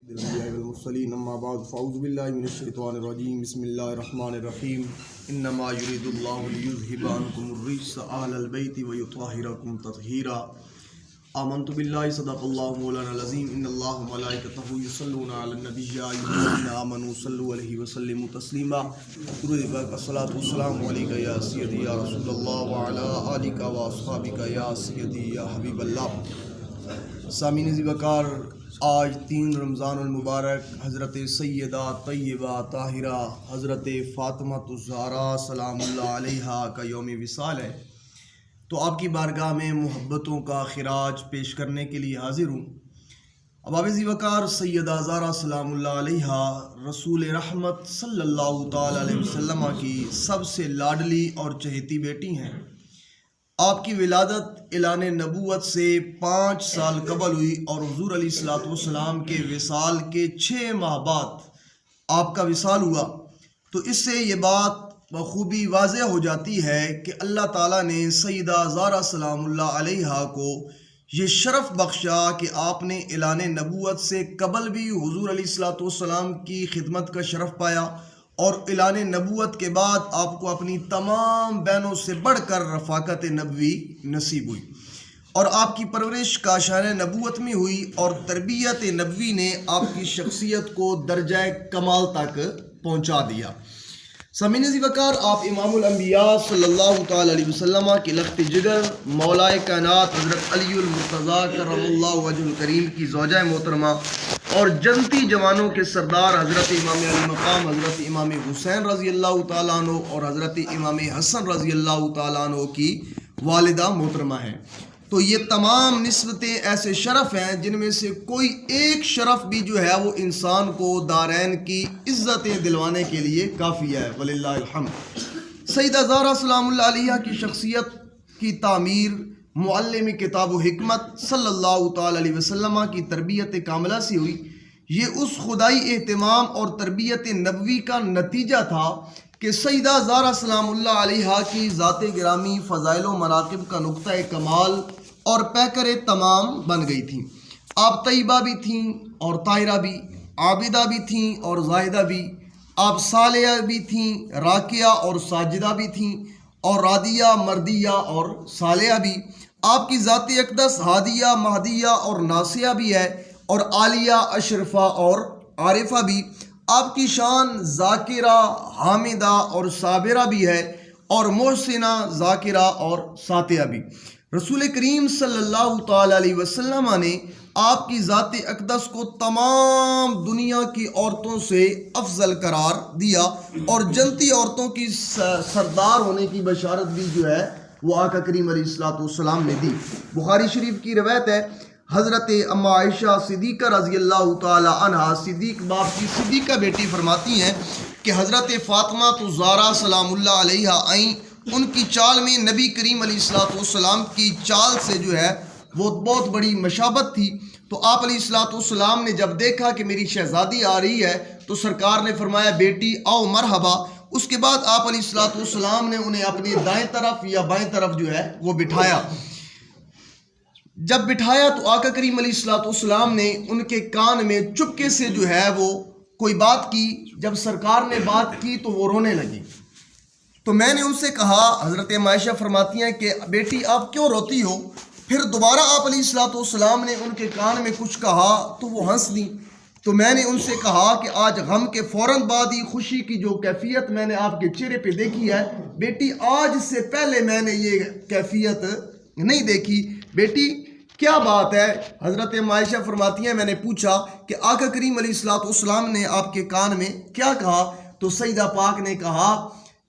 الأنبياء والمرسلين أما بعد فأعوذ بالله من الشيطان الرجيم بسم الله الرحمن الرحيم إنما يريد الله ليذهب عنكم الرجس أهل البيت ويطهركم تطهيرا آمنت بالله صدق الله مولانا العظيم إن الله وملائكته يصلون على النبي يا أيها الذين آمنوا صلوا عليه وسلموا تسليما الصلاة والسلام عليك يا سيدي يا رسول الله وعلى آلك وأصحابك يا سيدي يا حبيب الله. سامعین عزیز وقار، آج 3 رمضان المبارک حضرت سیدہ طیبہ طاہرہ حضرت فاطمہ الزہرا سلام اللہ علیہا کا یوم وصال ہے، تو آپ کی بارگاہ میں محبتوں کا خراج پیش کرنے کے لیے حاضر ہوں. اب عزیز وقار، سیدہ زہرا سلام اللہ علیہا رسول رحمت صلی اللہ تعالی علیہ وسلم کی سب سے لاڈلی اور چہیتی بیٹی ہیں. آپ کی ولادت اعلان نبوت سے 5 سال قبل ہوئی اور حضور علیہ الصلوۃ والسلام کے وصال کے 6 ماہ بعد آپ کا وصال ہوا. تو اس سے یہ بات بخوبی واضح ہو جاتی ہے کہ اللہ تعالیٰ نے سیدہ زہرا سلام اللہ علیہا کو یہ شرف بخشا کہ آپ نے اعلان نبوت سے قبل بھی حضور علیہ الصلوۃ والسلام کی خدمت کا شرف پایا، اور اعلان نبوت کے بعد آپ کو اپنی تمام بہنوں سے بڑھ کر رفاقت نبوی نصیب ہوئی، اور آپ کی پرورش کاشان نبوت میں ہوئی، اور تربیت نبوی نے آپ کی شخصیت کو درجہ کمال تک پہنچا دیا. سامعین عزیز وقار، آپ امام الانبیاء صلی اللہ تعالی علیہ وسلم کے لخت جگر مولا کائنات حضرت علی المرتضیٰ کرم اللہ وجہ الکریم کی زوجہ محترمہ اور جنتی جوانوں کے سردار حضرت امام علی مقام حضرت امام حسین رضی اللہ تعالیٰ عنہ اور حضرت امام حسن رضی اللہ تعالیٰ عنہ کی والدہ محترمہ ہیں. تو یہ تمام نسبتیں ایسے شرف ہیں جن میں سے کوئی ایک شرف بھی جو ہے وہ انسان کو دارین کی عزتیں دلوانے کے لیے کافی ہے، وللہ الحمد. سیدہ زہرا سلام اللہ علیہا کی شخصیت کی تعمیر معلم کتاب و حکمت صلی اللہ تعالی علیہ وسلم کی تربیت کاملہ سے ہوئی. یہ اس خدائی اہتمام اور تربیت نبوی کا نتیجہ تھا کہ سیدہ زہرا سلام اللہ علیہا کی ذات گرامی فضائل و مناقب کا نقطہ کمال اور پیکر تمام بن گئی تھیں. آپ طیبہ بھی تھیں اور طاہرہ بھی، عابدہ بھی تھیں اور زاہدہ بھی، آپ صالحہ بھی تھیں، راکعہ اور ساجدہ بھی تھیں، اور رادیہ مردیہ اور صالحہ بھی. آپ کی ذات اقدس ہادیہ مہدیہ اور ناسیہ بھی ہے، اور عالیہ اشرفہ اور عارفہ بھی. آپ کی شان ذاکرہ حامدہ اور صابرہ بھی ہے، اور محسنہ ذاکرہ اور ساتیہ بھی. رسول کریم صلی اللہ تعالی علیہ وسلم نے آپ کی ذات اقدس کو تمام دنیا کی عورتوں سے افضل قرار دیا، اور جنتی عورتوں کی سردار ہونے کی بشارت بھی جو ہے وہ آقا کریم علیہ الصلوۃ والسلام نے دی. بخاری شریف کی روایت ہے، حضرت اما عائشہ صدیقہ رضی اللہ تعالی عنہا صدیق باپ کی صدیقہ بیٹی فرماتی ہیں کہ حضرت فاطمہ الزہرا سلام اللہ علیہا آئیں. ان کی چال میں نبی کریم علیہ الصلوۃ والسلام کی چال سے جو ہے وہ بہت بڑی مشابت تھی. تو آپ علیہ الصلوۃ والسلام نے جب دیکھا کہ میری شہزادی آ رہی ہے تو سرکار نے فرمایا بیٹی آؤ مرحبا. اس کے بعد آپ علیہ الصلوۃ والسلام نے انہیں اپنی دائیں طرف یا بائیں طرف جو ہے وہ بٹھایا. جب بٹھایا تو آقا کریم علیہ الصلوۃ والسلام نے ان کے کان میں چپکے سے جو ہے وہ کوئی بات کی. جب سرکار نے بات کی تو وہ رونے لگی. تو میں نے ان سے کہا، حضرت عائشہ فرماتی ہیں کہ بیٹی آپ کیوں روتی ہو؟ پھر دوبارہ آپ علیہ الصلوۃ والسلام نے ان کے کان میں کچھ کہا تو وہ ہنس دیں. تو میں نے ان سے کہا کہ آج غم کے فوراً بعد ہی خوشی کی جو کیفیت میں نے آپ کے چہرے پہ دیکھی ہے، بیٹی آج سے پہلے میں نے یہ کیفیت نہیں دیکھی. بیٹی کیا بات ہے؟ حضرت عائشہ فرماتی ہیں میں نے پوچھا کہ آقا کریم علیہ الصلوۃ والسلام نے آپ کے کان میں کیا کہا؟ تو سیدہ پاک نے کہا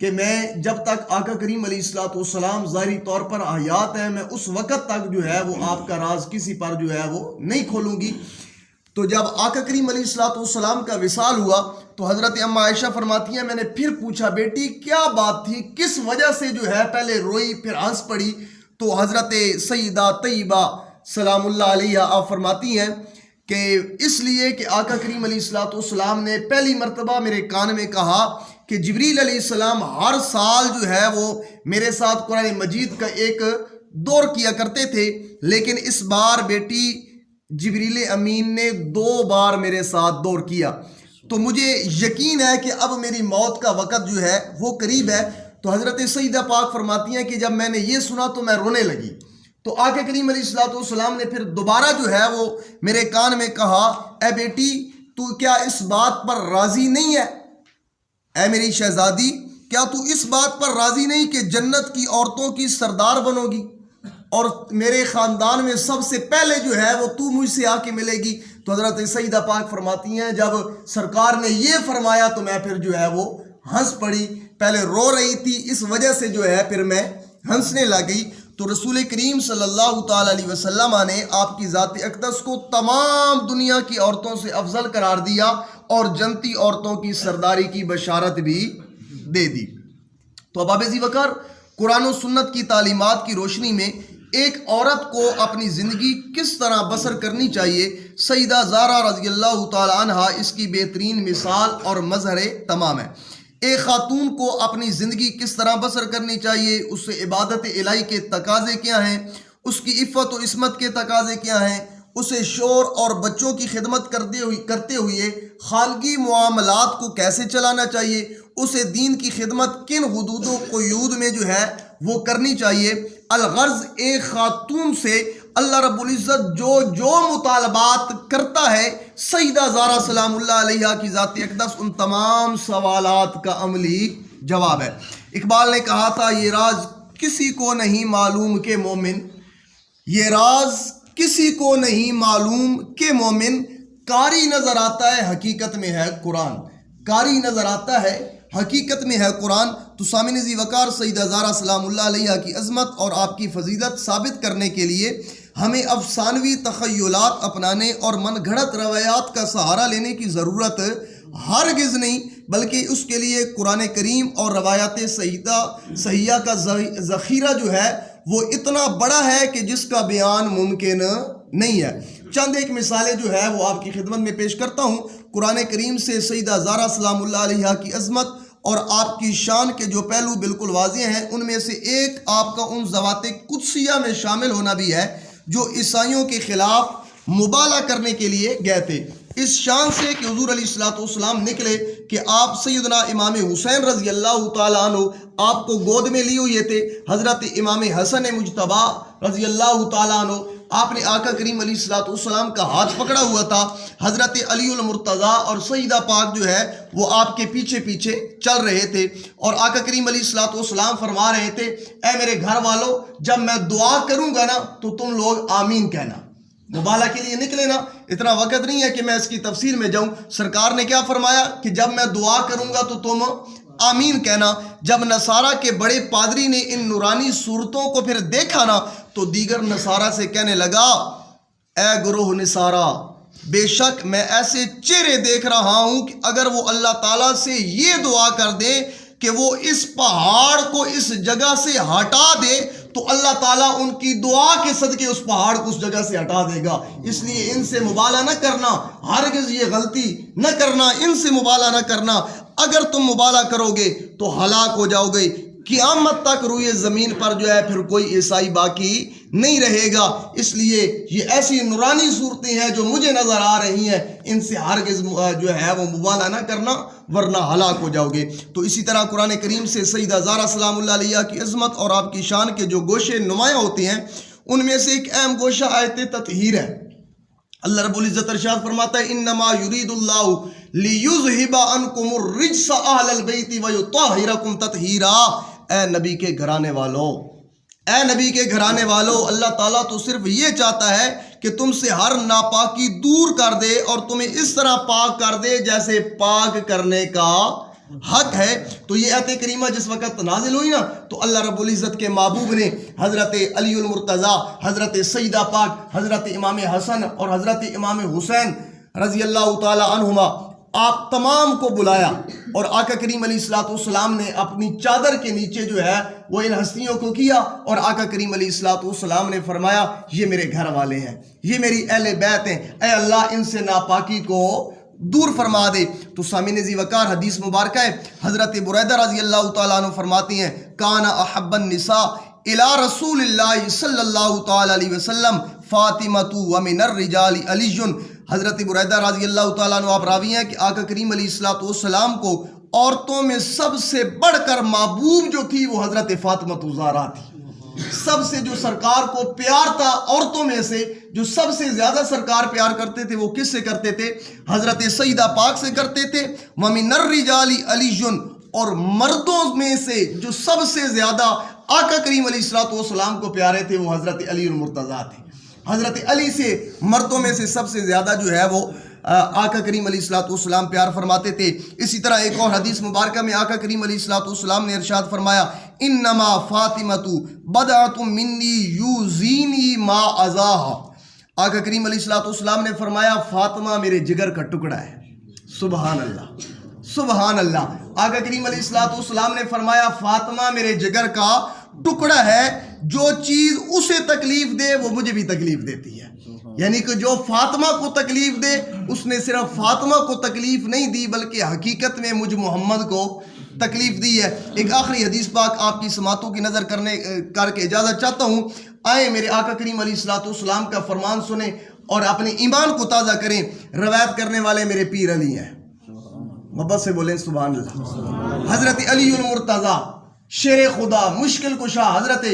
کہ میں جب تک آقا کریم علیہ الصلوۃ والسلام ظاہری طور پر حیات ہیں، میں اس وقت تک جو ہے وہ آپ کا راز کسی پر جو ہے وہ نہیں کھولوں گی. تو جب آقا کریم علیہ الصلوۃ والسلام کا وصال ہوا تو حضرت اما عائشہ فرماتی ہیں میں نے پھر پوچھا بیٹی کیا بات تھی، کس وجہ سے جو ہے پہلے روئی پھر ہنس پڑی؟ تو حضرت سیدہ طیبہ سلام اللہ علیہ آپ فرماتی ہیں کہ اس لیے کہ آقا کریم علیہ الصلوۃ والسلام نے پہلی مرتبہ میرے کان میں کہا کہ جبریل علیہ السلام ہر سال جو ہے وہ میرے ساتھ قرآن مجید کا ایک دور کیا کرتے تھے، لیکن اس بار بیٹی جبریل امین نے 2 بار میرے ساتھ دور کیا، تو مجھے یقین ہے کہ اب میری موت کا وقت جو ہے وہ قریب ہے۔ تو حضرت سیدہ پاک فرماتی ہیں کہ جب میں نے یہ سنا تو میں رونے لگی۔ تو آقا کریم علیہ الصلوۃ والسلام نے پھر دوبارہ جو ہے وہ میرے کان میں کہا، اے بیٹی تو کیا اس بات پر راضی نہیں ہے؟ اے میری شہزادی، کیا تو اس بات پر راضی نہیں کہ جنت کی عورتوں کی سردار بنو گی اور میرے خاندان میں سب سے پہلے جو ہے وہ تو مجھ سے آ کے ملے گی؟ تو حضرت سیدہ پاک فرماتی ہیں جب سرکار نے یہ فرمایا تو میں پھر جو ہے وہ ہنس پڑی۔ پہلے رو رہی تھی، اس وجہ سے جو ہے پھر میں ہنسنے لگی۔ تو رسول کریم صلی اللہ تعالی علیہ وسلم نے آپ کی ذات اقدس کو تمام دنیا کی عورتوں سے افضل قرار دیا اور جنتی عورتوں کی سرداری کی بشارت بھی دے دی۔ تو اب ذی وقار قرآن و سنت کی تعلیمات کی روشنی میں ایک عورت کو اپنی زندگی کس طرح بسر کرنی چاہیے، سیدہ زہرا رضی اللہ تعالی عنہ اس کی بہترین مثال اور مظہر تمام ہے۔ ایک خاتون کو اپنی زندگی کس طرح بسر کرنی چاہیے، اس سے عبادت الہی کے تقاضے کیا ہیں، اس کی عفت و عصمت کے تقاضے کیا ہیں، اسے شور اور بچوں کی خدمت کرتے ہوئے خانگی معاملات کو کیسے چلانا چاہیے، اسے دین کی خدمت کن حدود و قیود میں جو ہے وہ کرنی چاہیے۔ الغرض ایک خاتون سے اللہ رب العزت جو مطالبات کرتا ہے، سیدہ زہرا سلام اللہ علیہا کی ذات اقدس ان تمام سوالات کا عملی جواب ہے۔ اقبال نے کہا تھا، یہ راز کسی کو نہیں معلوم کہ مومن، یہ راز کسی کو نہیں معلوم کہ مومن، کاری نظر آتا ہے حقیقت میں ہے قرآن، کاری نظر آتا ہے حقیقت میں ہے قرآن۔ تو سامعین ذی وقار سیدہ زہرا سلام اللہ علیہا کی عظمت اور آپ کی فضیلت ثابت کرنے کے لیے ہمیں افسانوی تخیلات اپنانے اور من گھڑت روایات کا سہارا لینے کی ضرورت ہرگز نہیں، بلکہ اس کے لیے قرآن کریم اور روایات صحیحہ کا ذخیرہ جو ہے وہ اتنا بڑا ہے کہ جس کا بیان ممکن نہیں ہے۔ چند ایک مثالیں جو ہے وہ آپ کی خدمت میں پیش کرتا ہوں۔ قرآن کریم سے سیدہ زہرا سلام اللہ علیہا کی عظمت اور آپ کی شان کے جو پہلو بالکل واضح ہیں، ان میں سے ایک آپ کا ان ذوات قدسیہ میں شامل ہونا بھی ہے جو عیسائیوں کے خلاف مبالغہ کرنے کے لیے گئے تھے۔ اس شان سے کہ حضور علیہ الصلوۃ والسلام نکلے کہ آپ سیدنا امام حسین رضی اللہ تعالیٰ عنہ آپ کو گود میں لیے ہوئے تھے، حضرت امام حسن مجتبیٰ رضی اللہ تعالیٰ عنہ آپ نے آقا کریم علیہ الصلوۃ والسلام کا ہاتھ پکڑا ہوا تھا، حضرت علی المرتضیٰ اور سیدہ پاک جو ہے وہ آپ کے پیچھے پیچھے چل رہے تھے، اور آقا کریم علیہ الصلوۃ والسلام فرما رہے تھے، اے میرے گھر والوں، جب میں دعا کروں گا نا تو تم لوگ آمین کہنا۔ مبالغہ کے لیے نکلے نا، اتنا وقت نہیں ہے کہ میں اس کی تفسیر میں جاؤں۔ سرکار نے کیا فرمایا کہ جب میں دعا کروں گا تو تم آمین کہنا۔ جب نصارہ کے بڑے پادری نے ان نورانی صورتوں کو پھر دیکھا نا تو دیگر نصارہ سے کہنے لگا، اے گروہ نصارہ، بے شک میں ایسے چہرے دیکھ رہا ہوں کہ اگر وہ اللہ تعالیٰ سے یہ دعا کر دے کہ وہ اس پہاڑ کو اس جگہ سے ہٹا دے تو اللہ تعالیٰ ان کی دعا کے صدقے اس پہاڑ کو اس جگہ سے ہٹا دے گا۔ اس لیے ان سے مبالغہ نہ کرنا، ہرگز یہ غلطی نہ کرنا، ان سے مبالغہ نہ کرنا۔ اگر تم مبالغہ کرو گے تو ہلاک ہو جاؤ گے، قیامت تک روئے زمین پر جو ہے پھر کوئی عیسائی باقی نہیں رہے گا۔ اس لیے یہ ایسی نورانی صورتیں ہیں جو مجھے نظر آ رہی ہیں، ان سے ہرگز جو ہے وہ مبالغہ نہ کرنا ورنہ ہلاک ہو جاؤ گے۔ تو اسی طرح قرآن کریم سے سیدہ زہرا سلام اللہ علیہا کی عظمت اور آپ کی شان کے جو گوشے نمایاں ہوتے ہیں، ان میں سے ایک اہم گوشہ آیت تطہیر ہے۔ اللہ رب العزت ارشاد فرماتا ہے، انما یرید اللہ لیذہب عنکم الرجس اہل البیت ویطہرکم تطہیرا۔ اے نبی کے گھرانے والو، اے نبی کے گھرانے والو، اللہ تعالیٰ تو صرف یہ چاہتا ہے کہ تم سے ہر ناپاکی دور کر دے اور تمہیں اس طرح پاک کر دے جیسے پاک کرنے کا حق ہے۔ تو یہ آیت کریمہ جس وقت نازل ہوئی نا تو اللہ رب العزت کے محبوب نے حضرت علی المرتضیٰ، حضرت سیدہ پاک، حضرت امام حسن اور حضرت امام حسین رضی اللہ تعالی عنہما آپ تمام کو بلایا، اور آقا کریم علیہ الصلوۃ والسلام نے اپنی چادر کے نیچے جو ہے وہ ان ہستیوں کو کیا، اور آقا کریم علیہ الصلوۃ والسلام نے فرمایا، یہ میرے گھر والے ہیں، یہ میری اہل بیت ہیں، اے اللہ ان سے ناپاکی کو دور فرما دے۔ تو سامعین ذی وقار حدیث مبارکہ ہے، حضرت بریدہ رضی اللہ تعالیٰ عنہ فرماتی ہیں، کان احب النساء الی رسول اللہ صلی اللہ تعالی علیہ وسلم فاطمۃ ومن الرجال علی. حضرت بریدہ رضی اللہ تعالیٰ عنہ آپ راوی ہیں کہ آقا کریم علیہ الصلوۃ والسلام کو عورتوں میں سب سے بڑھ کر محبوب جو تھی وہ حضرت فاطمۃ الزہرا تھی. سب سے جو سرکار کو پیار تھا عورتوں میں سے جو سب سے زیادہ سرکار پیار کرتے تھے وہ کس سے کرتے تھے؟ حضرت سیدہ پاک سے کرتے تھے. ومن الرجال علی. اور مردوں میں سے جو سب سے زیادہ آقا کریم علیہ الصلوۃ والسلام کو پیارے تھے وہ حضرت علی المرتضیٰ تھے. حضرت علی سے مردوں میں سے سب سے زیادہ جو ہے وہ آقا کریم علیہ الصلوۃ والسلام پیار فرماتے تھے. اسی طرح ایک اور حدیث مبارکہ میں آقا کریم علیہ الصلوۃ والسلام نے ارشاد فرمایا انما فاطمۃ بضعۃ منی یؤذینی ما اذاہا. آقا کریم علیہ الصلوۃ والسلام نے فرمایا فاطمہ میرے جگر کا ٹکڑا ہے. سبحان اللہ سبحان اللہ. آقا کریم علیہ الصلوۃ والسلام نے فرمایا فاطمہ میرے جگر کا ٹکڑا ہے. جو چیز اسے تکلیف دے وہ مجھے بھی تکلیف دیتی ہے. یعنی کہ جو فاطمہ کو تکلیف دے اس نے صرف فاطمہ کو تکلیف نہیں دی بلکہ حقیقت میں مجھ محمد کو تکلیف دی ہے. ایک آخری حدیث پاک آپ کی سماعتوں کی نظر کر کے اجازت چاہتا ہوں. آئے میرے آقا کریم علیہ الصلوۃ والسلام کا فرمان سنیں اور اپنے ایمان کو تازہ کریں. روایت کرنے والے میرے پیر علی ہیں. محبت سے بولیں سبحان اللہ. حضرت علی المرتضیٰ شیر خدا مشکل کشا حضرت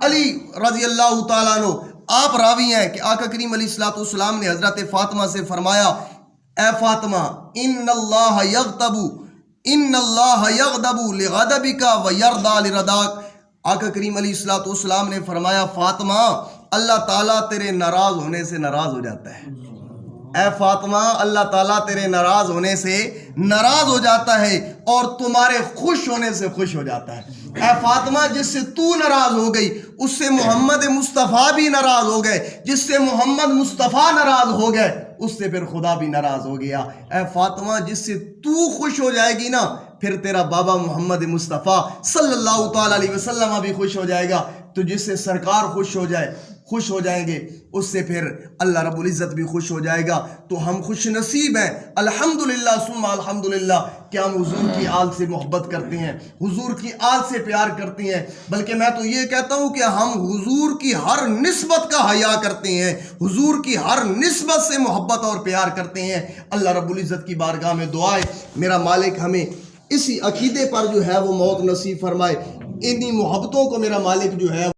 علی رضی اللہ تعالیٰ عنہ آپ راوی ہیں کہ آقا کریم علیہ الصلوۃ والسلام نے حضرت فاطمہ سے فرمایا اے فاطمہ ان اللہ یغضب لغضبک ویرضی لرضاک. آقا کریم علیہ الصلوۃ والسلام نے فرمایا فاطمہ اللہ تعالیٰ تیرے ناراض ہونے سے ناراض ہو جاتا ہے. اے فاطمہ اللہ تعالیٰ تیرے ناراض ہونے سے ناراض ہو جاتا ہے اور تمہارے خوش ہونے سے خوش ہو جاتا ہے. اے فاطمہ جس سے تو ناراض ہو گئی اس سے محمد مصطفیٰ بھی ناراض ہو گئے. جس سے محمد مصطفیٰ ناراض ہو گئے اس سے پھر خدا بھی ناراض ہو گیا. اے فاطمہ جس سے تو خوش ہو جائے گی نا پھر تیرا بابا محمد مصطفیٰ صلی اللہ تعالیٰ علیہ وسلم بھی خوش ہو جائے گا. تو جس سے سرکار خوش ہو جائیں گے اس سے پھر اللہ رب العزت بھی خوش ہو جائے گا. تو ہم خوش نصیب ہیں الحمدللہ ثم الحمدللہ کہ ہم حضور کی آل سے محبت کرتے ہیں, حضور کی آل سے پیار کرتے ہیں. بلکہ میں تو یہ کہتا ہوں کہ ہم حضور کی ہر نسبت کا حیا کرتے ہیں, حضور کی ہر نسبت سے محبت اور پیار کرتے ہیں. اللہ رب العزت کی بارگاہ میں دعا ہے میرا مالک ہمیں اسی عقیدے پر جو ہے وہ موت نصیب فرمائے. انہی محبتوں کو میرا مالک جو ہے